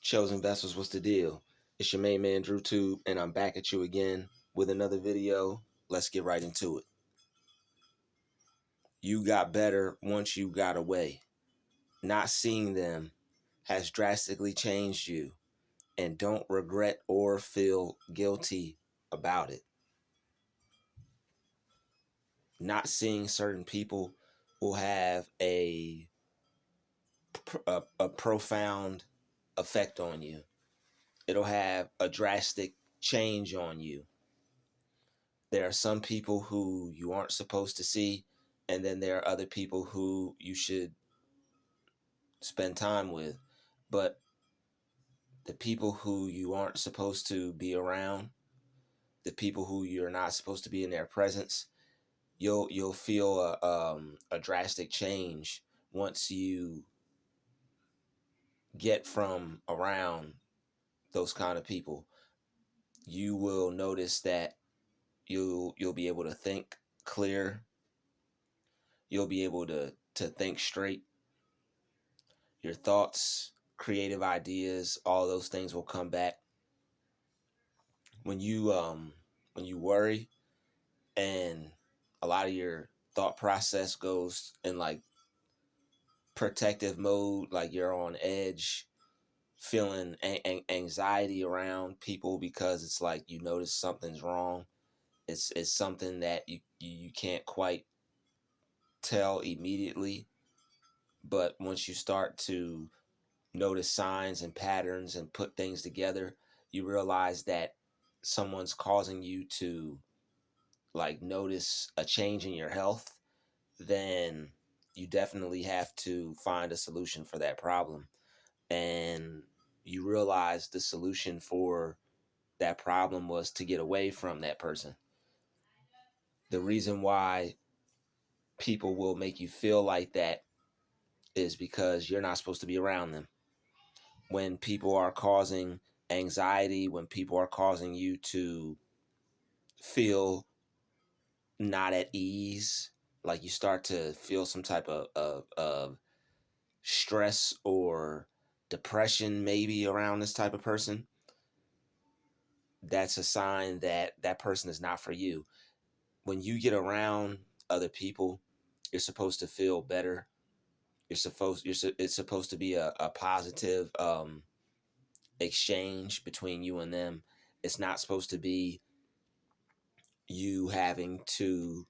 Chosen Vessels, what's the deal? It's your main man, Druuill, and I'm back at you again with another video. Let's get right into it. You got better once you got away. Not seeing them has drastically changed you, and don't regret or feel guilty about it. Not seeing certain people will have a profound effect on you. It'll have a drastic change on you. There are some people who you aren't supposed to see, and then there are other people who you should spend time with. But the people who you aren't supposed to be around, the people who you're not supposed to be in their presence, you'll feel a drastic change once you get from around those kind of people. You will notice that you'll be able to think clear. You'll be able to think straight. Your thoughts, creative ideas, all those things will come back. When you worry and a lot of your thought process goes in like protective mode, like you're on edge, feeling anxiety around people because it's like you notice something's wrong. It's something that you can't quite tell immediately, but once you start to notice signs and patterns and put things together, you realize that someone's causing you to like notice a change in your health, then you definitely have to find a solution for that problem. And you realize the solution for that problem was to get away from that person. The reason why people will make you feel like that is because you're not supposed to be around them. When people are causing anxiety, when people are causing you to feel not at ease, like you start to feel some type of stress or depression maybe around this type of person, that's a sign that that person is not for you. When you get around other people, you're supposed to feel better. It's supposed to be a positive exchange between you and them. It's not supposed to be you having to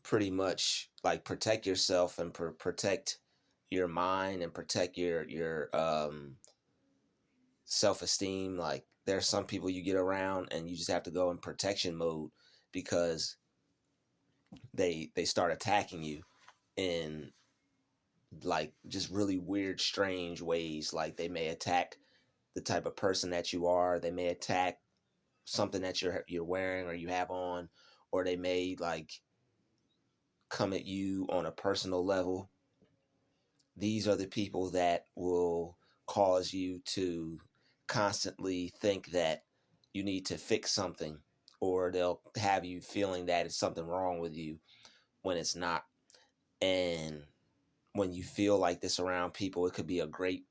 pretty much like protect yourself and protect your mind and protect your self-esteem. Like there's some people you get around and you just have to go in protection mode because they start attacking you in like just really weird, strange ways. Like they may attack the type of person that you are. They may attack something that you're wearing or you have on, or they may like come at you on a personal level. These are the people that will cause you to constantly think that you need to fix something, or they'll have you feeling that it's something wrong with you when it's not. And when you feel like this around people, it could be a great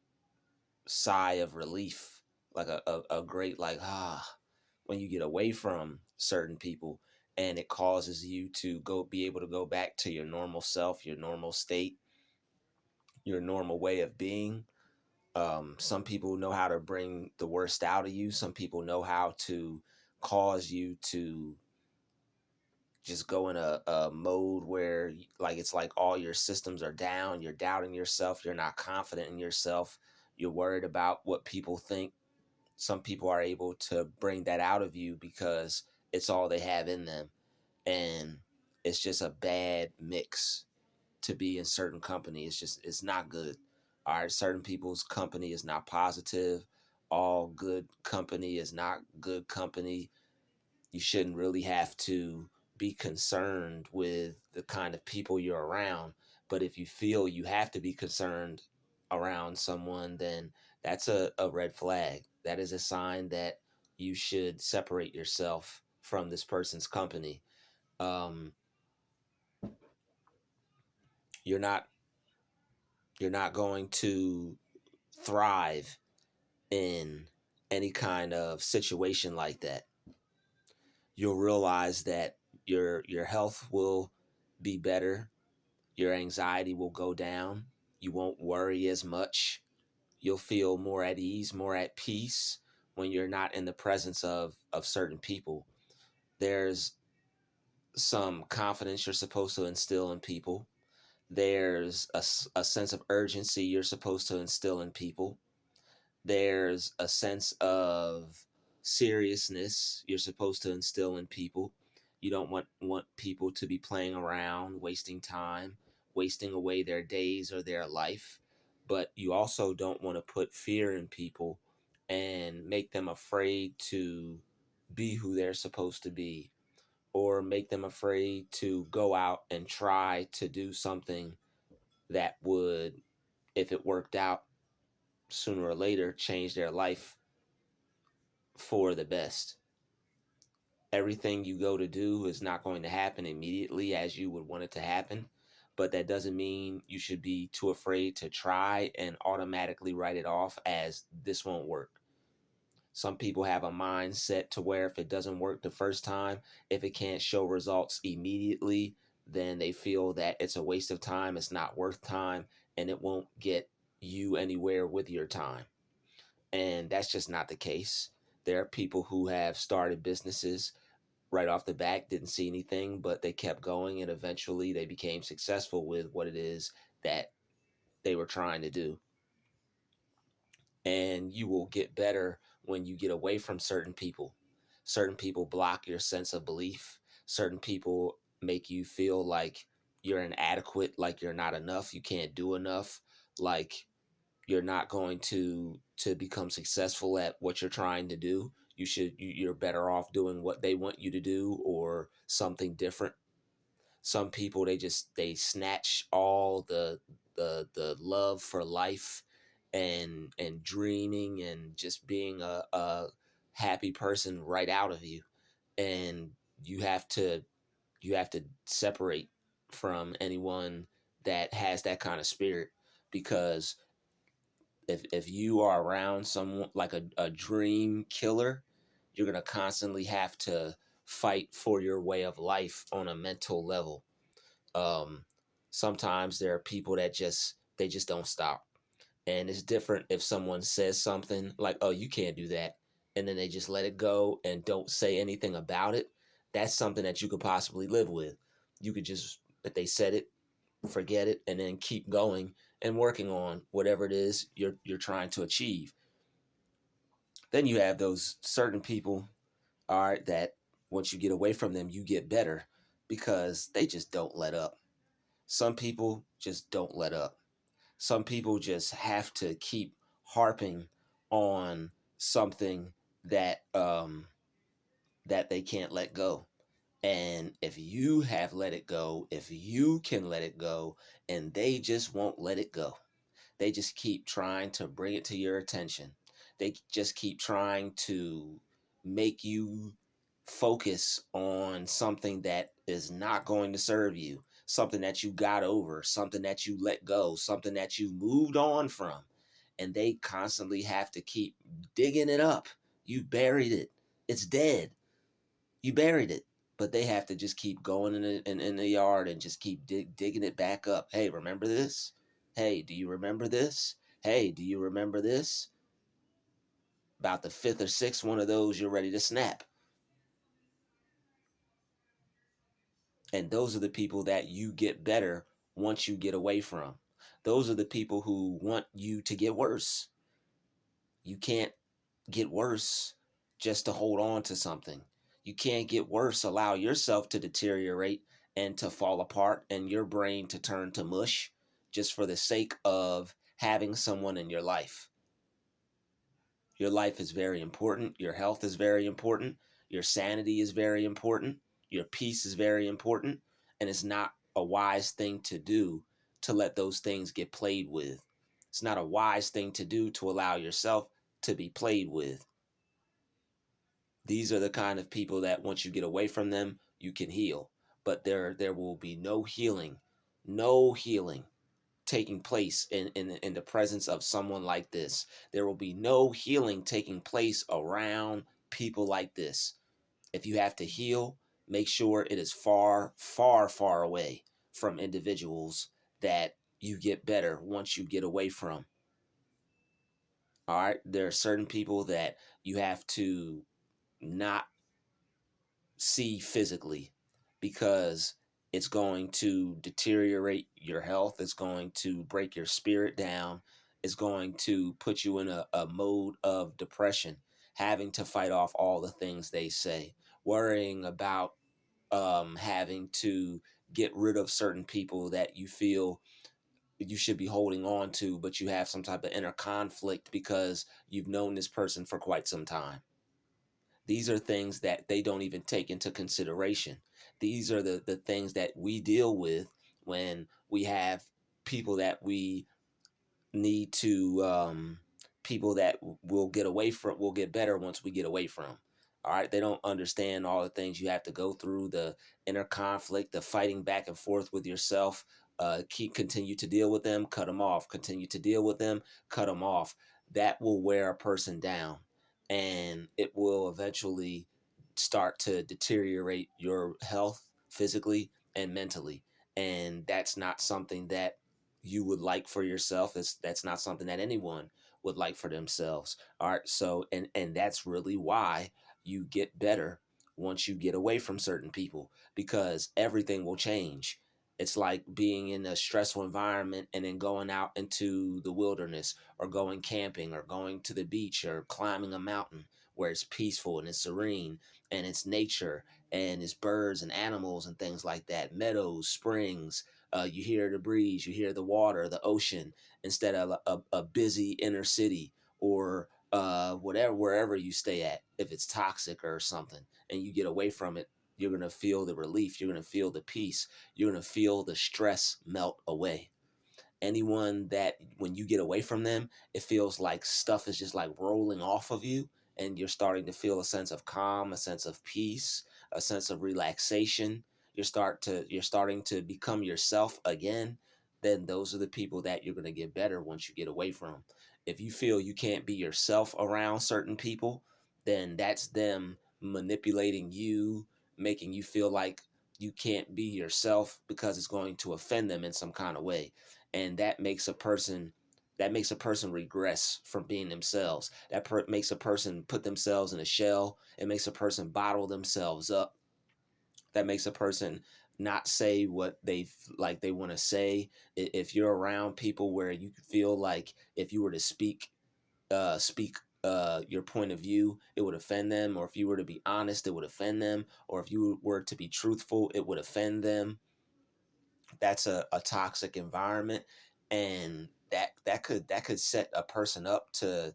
sigh of relief, like a great like when you get away from certain people, and it causes you to be able to go back to your normal self, your normal state, your normal way of being. Some people know how to bring the worst out of you. Some people know how to cause you to just go in a mode where like it's like all your systems are down. You're doubting yourself. You're not confident in yourself. You're worried about what people think. Some people are able to bring that out of you because it's all they have in them. And it's just a bad mix to be in certain company. It's not good. All right, certain people's company is not positive. All good company is not good company. You shouldn't really have to be concerned with the kind of people you're around. But if you feel you have to be concerned around someone, then that's a red flag. That is a sign that you should separate yourself from this person's company. Um, you're not you're not going to thrive in any kind of situation like that. You'll realize that your health will be better, your anxiety will go down, you won't worry as much, you'll feel more at ease, more at peace when you're not in the presence of certain people. There's some confidence you're supposed to instill in people. There's a sense of urgency you're supposed to instill in people. There's a sense of seriousness you're supposed to instill in people. You don't want people to be playing around, wasting time, wasting away their days or their life. But you also don't want to put fear in people and make them afraid to be who they're supposed to be, or make them afraid to go out and try to do something that would, if it worked out, sooner or later change their life for the best. Everything you go to do is not going to happen immediately as you would want it to happen, but that doesn't mean you should be too afraid to try and automatically write it off as this won't work. Some people have a mindset to where if it doesn't work the first time, if it can't show results immediately, then they feel that it's a waste of time, it's not worth time, and it won't get you anywhere with your time. And that's just not the case. There are people who have started businesses right off the bat, didn't see anything, but they kept going, and eventually they became successful with what it is that they were trying to do. And you will get better when you get away from certain people. Certain people block your sense of belief. Certain people make you feel like you're inadequate, like you're not enough, you can't do enough, like you're not going to become successful at what you're trying to do. You're better off doing what they want you to do or something different. Some people, they snatch all the love for life and dreaming and just being a happy person right out of you. And you have to you have to separate from anyone that has that kind of spirit, because if you are around someone like a dream killer, you're going to constantly have to fight for your way of life on a mental level. um Sometimes there are people that just don't stop, and it's different if someone says something like, oh, you can't do that, and then they just let it go and don't say anything about it. That's something that you could possibly live with. You could just, if they said it, forget it, and then keep going and working on whatever it is you're trying to achieve. Then you have those certain people, all right, that once you get away from them, you get better because they just don't let up. Some people just don't let up. Some people just have to keep harping on something that they can't let go. And if you have let it go, if you can let it go, and they just won't let it go, they just keep trying to bring it to your attention. They just keep trying to make you focus on something that is not going to serve you, something that you got over, something that you let go, something that you moved on from. And they constantly have to keep digging it up. You buried it. It's dead. You buried it. But they have to just keep going in the yard and just keep digging it back up. Hey, remember this? Hey, do you remember this? Hey, do you remember this? About the fifth or sixth one of those, you're ready to snap. And those are the people that you get better once you get away from. Those are the people who want you to get worse. You can't get worse just to hold on to something. You can't get worse, allow yourself to deteriorate and to fall apart and your brain to turn to mush just for the sake of having someone in your life. Your life is very important. Your health is very important. Your sanity is very important. Your peace is very important. And it's not a wise thing to do to let those things get played with. It's not a wise thing to do to allow yourself to be played with. These are the kind of people that once you get away from them, you can heal. But there will be no healing, no healing taking place in the presence of someone like this. There will be no healing taking place around people like this. If you have to heal, make sure it is far, far, far away from individuals that you get better once you get away from. All right. There are certain people that you have to not see physically because it's going to deteriorate your health. It's going to break your spirit down. It's going to put you in a mode of depression, having to fight off all the things they say, worrying about having to get rid of certain people that you feel you should be holding on to, but you have some type of inner conflict because you've known this person for quite some time. These are things that they don't even take into consideration. These are the things that we deal with when we have people that we need to people that will get away from will get better once we get away from. All right, they don't understand all the things you have to go through, the inner conflict, the fighting back and forth with yourself. Continue to deal with them, cut them off. Continue to deal with them, cut them off. That will wear a person down, and it will eventually start to deteriorate your health physically and mentally. And that's not something that you would like for yourself. That's not something that anyone would like for themselves. All right. So and that's really why you get better once you get away from certain people, because everything will change. It's like being in a stressful environment and then going out into the wilderness or going camping or going to the beach or climbing a mountain where it's peaceful and it's serene and it's nature and it's birds and animals and things like that, meadows, springs. You hear the breeze, you hear the water, the ocean, instead of a busy inner city or whatever, wherever you stay at. If it's toxic or something and you get away from it, you're going to feel the relief. You're going to feel the peace. You're going to feel the stress melt away. Anyone that when you get away from them, it feels like stuff is just like rolling off of you, and you're starting to feel a sense of calm, a sense of peace, a sense of relaxation. You're starting to become yourself again. Then those are the people that you're going to get better once you get away from. If you feel you can't be yourself around certain people, then that's them manipulating you, making you feel like you can't be yourself because it's going to offend them in some kind of way. And that makes a person regress from being themselves. Makes a person put themselves in a shell. It makes a person bottle themselves up. That makes a person not say what they want to say. If you're around people where you feel like if you were to speak your point of view, it would offend them, or if you were to be honest, it would offend them, or if you were to be truthful, it would offend them. That's a toxic environment, and that could set a person up to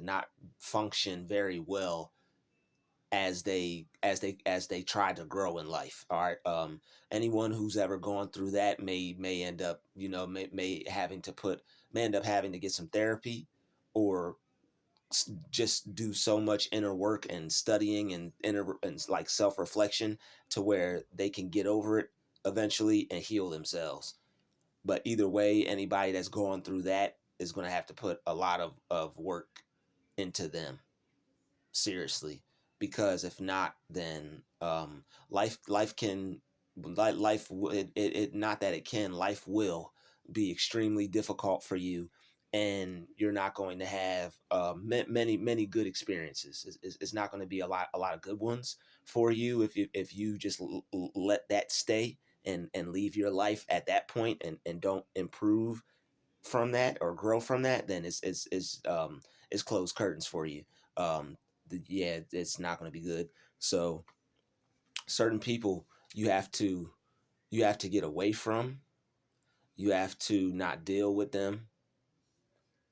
not function very well as they try to grow in life. All right. Anyone who's ever gone through that may end up, may end up having to get some therapy, or just do so much inner work and studying and inner and like self-reflection to where they can get over it eventually and heal themselves. But either way, anybody that's going through that is going to have to put a lot of work into them, seriously, because if not, then life can not that it can, life will be extremely difficult for you, and you're not going to have many good experiences. It's not going to be a lot of good ones for you if you just let that stay and leave your life at that point and don't improve from that or grow from that. Then it's closed curtains for you. Yeah, it's not going to be good. So certain people you have to get away from. You have to not deal with them,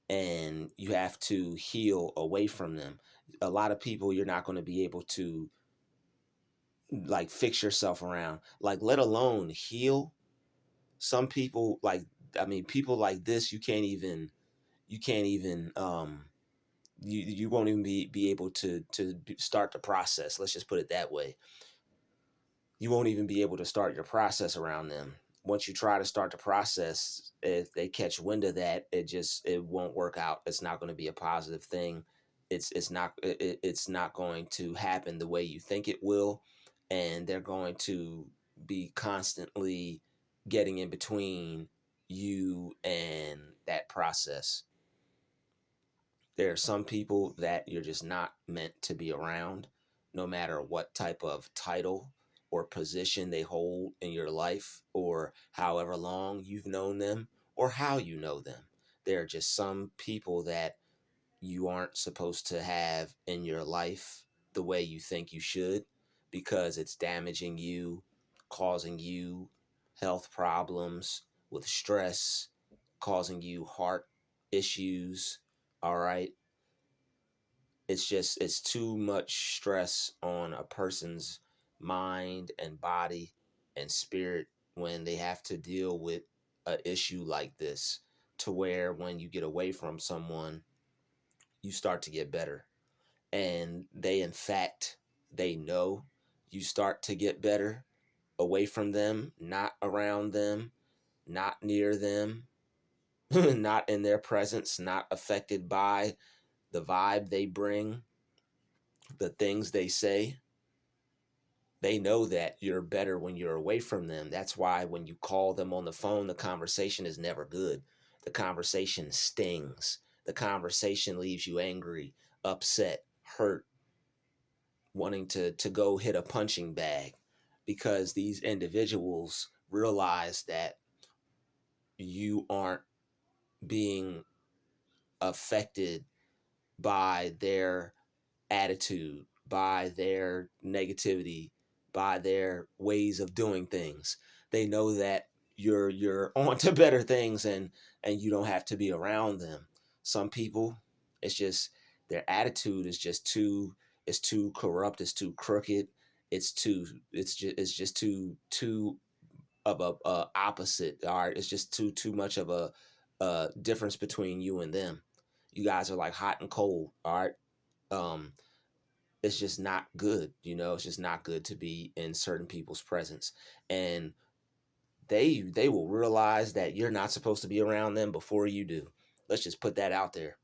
and you have to heal away from them. A lot of people you're not going to be able to like fix yourself around, like let alone heal. Some people people like this you can't even you won't even be able to start the process. Let's just put it that way. You won't even be able to start your process around them. once you try to start the process, if they catch wind of that, it won't work out. It's not going to be a positive thing. It's not going to happen the way you think it will, and they're going to be constantly getting in between you and that process. There are some people that you're just not meant to be around, no matter what type of title or position they hold in your life, or however long you've known them, or how you know them. There are just some people that you aren't supposed to have in your life the way you think you should, because it's damaging you, causing you health problems with stress, causing you heart issues. All right, it's too much stress on a person's mind and body and spirit when they have to deal with an issue like this, to where when you get away from someone, you start to get better. And they, in fact, they know you start to get better away from them, not around them, not near them, not in their presence, not affected by the vibe they bring, the things they say. They know that you're better when you're away from them. That's why when you call them on the phone, the conversation is never good. The conversation stings. The conversation leaves you angry, upset, hurt, wanting to go hit a punching bag, because these individuals realize that you aren't being affected by their attitude, by their negativity, by their ways of doing things. They know that you're on to better things, and you don't have to be around them. Some people, it's just their attitude is just too, it's too corrupt, it's too crooked, it's just too of a opposite. All right, it's just too much of a difference between you and them. You guys are like hot and cold. All right. um it's just not good. It's just not good to be in certain people's presence, and they will realize that you're not supposed to be around them before you do. Let's just put that out there.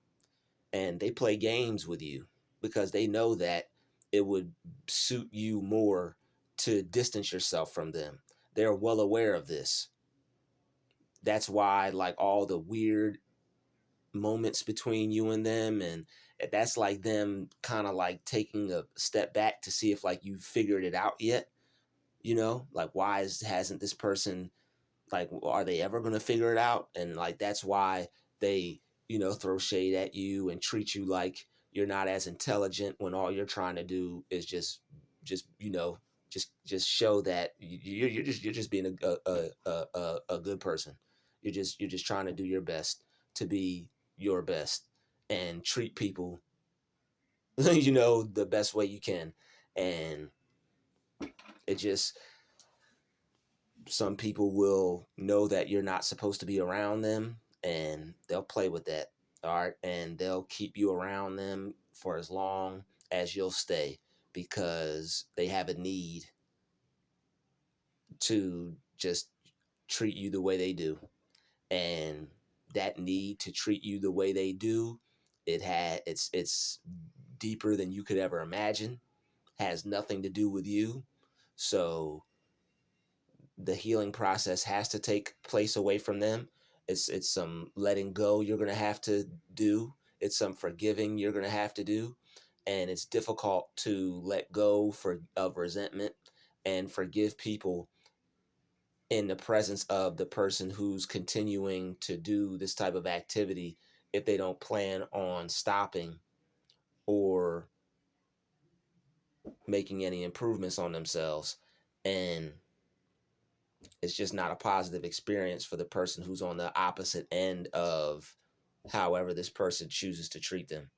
And they play games with you because they know that it would suit you more to distance yourself from them. They're well aware of this. That's why, like, all the weird moments between you and them, and that's like them kind of like taking a step back to see if like you figured it out yet. Like, hasn't this person, like, are they ever going to figure it out? And like that's why they throw shade at you and treat you like you're not as intelligent, when all you're trying to do is just show that you're just being a good person. You're just trying to do your best to be your best and treat people the best way you can. And it just, some people will know that you're not supposed to be around them, and they'll play with that. All right, and they'll keep you around them for as long as you'll stay, because they have a need to just treat you the way they do. And that need to treat you the way they do, it's deeper than you could ever imagine, has nothing to do with you. So the healing process has to take place away from them. It's some letting go you're going to have to do. It's some forgiving you're going to have to do. And it's difficult to let go of resentment and forgive people in the presence of the person who's continuing to do this type of activity, if they don't plan on stopping or making any improvements on themselves. And it's just not a positive experience for the person who's on the opposite end of however this person chooses to treat them.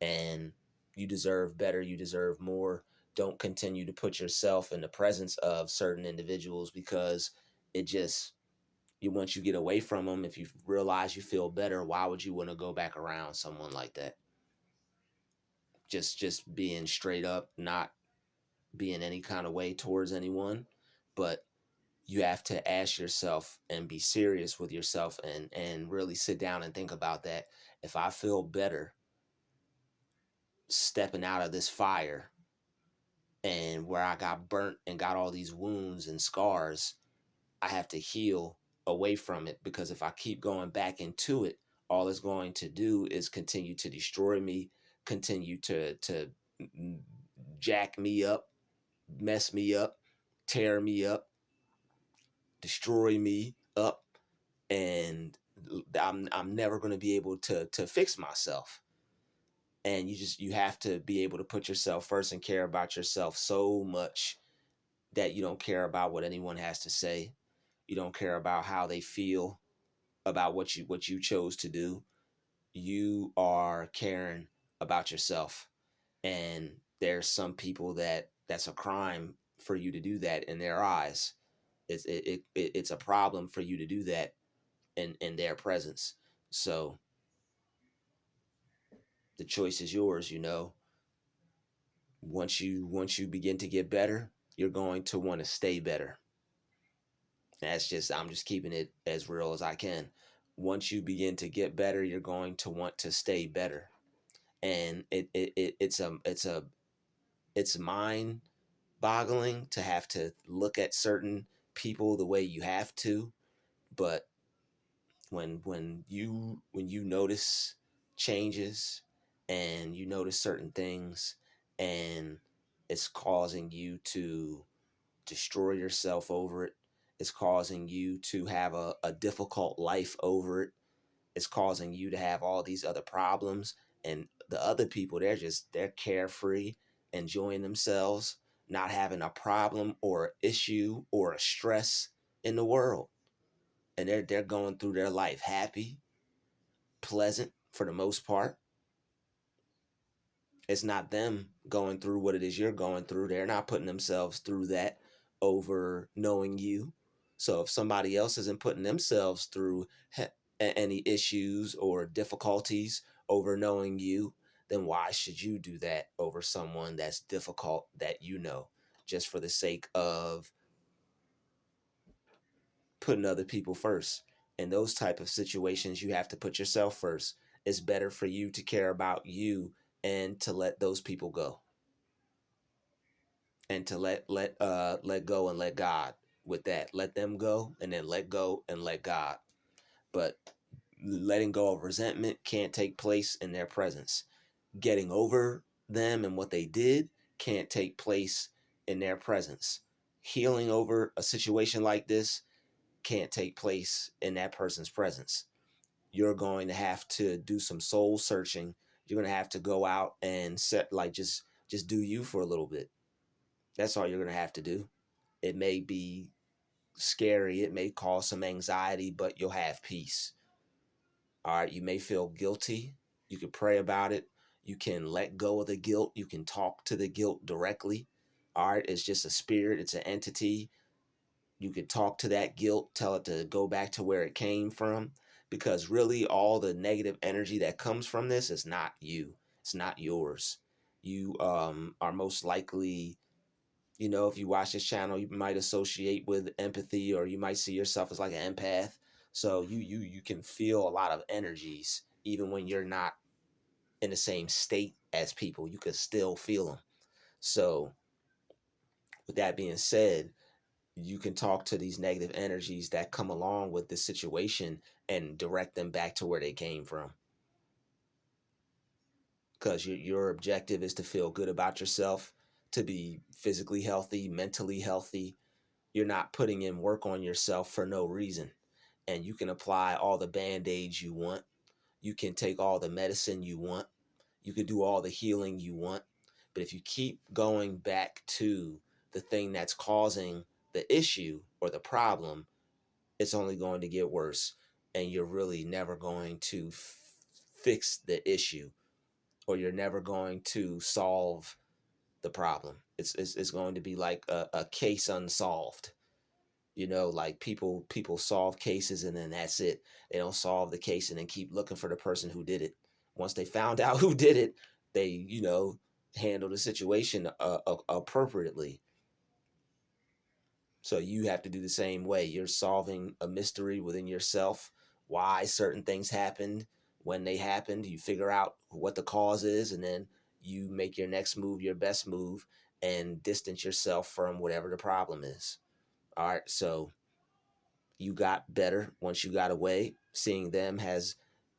And you deserve better, you deserve more. Don't continue to put yourself in the presence of certain individuals, because it just, once you get away from them, if you realize you feel better, why would you want to go back around someone like that? Just being straight up, not being any kind of way towards anyone, but you have to ask yourself and be serious with yourself, and really sit down and think about that. If I feel better stepping out of this fire, and where I got burnt and got all these wounds and scars, I have to heal away from it, because if I keep going back into it, all it's going to do is continue to destroy me, continue to jack me up, mess me up, tear me up, destroy me up, and I'm never going to be able to fix myself. And you have to be able to put yourself first and care about yourself so much that you don't care about what anyone has to say. You don't care about how they feel about what you chose to do. You are caring about yourself. And there's some people that's a crime for you to do that in their eyes. It's a problem for you to do that in their presence. So the choice is yours, you know. Once you begin to get better, you're going to want to stay better. I'm just keeping it as real as I can. Once you begin to get better, you're going to want to stay better. And it's mind boggling to have to look at certain people the way you have to. But when you notice changes, and you notice certain things, and it's causing you to destroy yourself over it, it's causing you to have a difficult life over it, it's causing you to have all these other problems, and the other people, they're carefree, enjoying themselves, not having a problem or issue or a stress in the world, and they're going through their life happy, pleasant for the most part. It's not them going through what it is you're going through. They're not putting themselves through that over knowing you. So if somebody else isn't putting themselves through any issues or difficulties over knowing you, then why should you do that over someone that's difficult that you know, just for the sake of putting other people first? In those type of situations, you have to put yourself first. It's better for you to care about you and to let those people go, and to let go and let God with that. Let them go, and then let go and let God. But letting go of resentment can't take place in their presence. Getting over them and what they did can't take place in their presence. Healing over a situation like this can't take place in that person's presence. You're going to have to do some soul searching. You're going to have to go out and set, like, just do you for a little bit. That's all you're going to have to do. It may be scary, it may cause some anxiety, but you'll have peace. All right, you may feel guilty. You can pray about it. You can let go of the guilt. You can talk to the guilt directly. All right, it's just a spirit, it's an entity. You can talk to that guilt, tell it to go back to where it came from, because really all the negative energy that comes from this is not you. It's not yours. You are most likely, if you watch this channel, you might associate with empathy, or you might see yourself as like an empath. So you can feel a lot of energies even when you're not in the same state as people. You can still feel them. So with that being said, you can talk to these negative energies that come along with the situation and direct them back to where they came from. Because your objective is to feel good about yourself, to be physically healthy, mentally healthy. You're not putting in work on yourself for no reason. And you can apply all the band-aids you want. You can take all the medicine you want. You can do all the healing you want. But if you keep going back to the thing that's causing the issue or the problem, it's only going to get worse. And you're really never going to fix the issue, or you're never going to solve the problem. It's going to be like a case unsolved. Like people solve cases and then that's it. They don't solve the case and then keep looking for the person who did it. Once they found out who did it, they handle the situation appropriately. So you have to do the same way. You're solving a mystery within yourself, why certain things happened, when they happened. You figure out what the cause is, and then you make your next move your best move and distance yourself from whatever the problem is. All right. So you got better once you got away.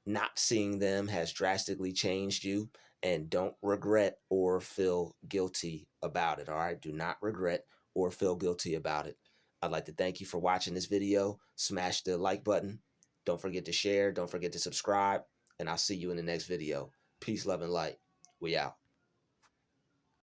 Not seeing them has drastically changed you, and don't regret or feel guilty about it. All right. Do not regret or feel guilty about it. I'd like to thank you for watching this video. Smash the like button. Don't forget to share. Don't forget to subscribe. And I'll see you in the next video. Peace, love, and light. We out.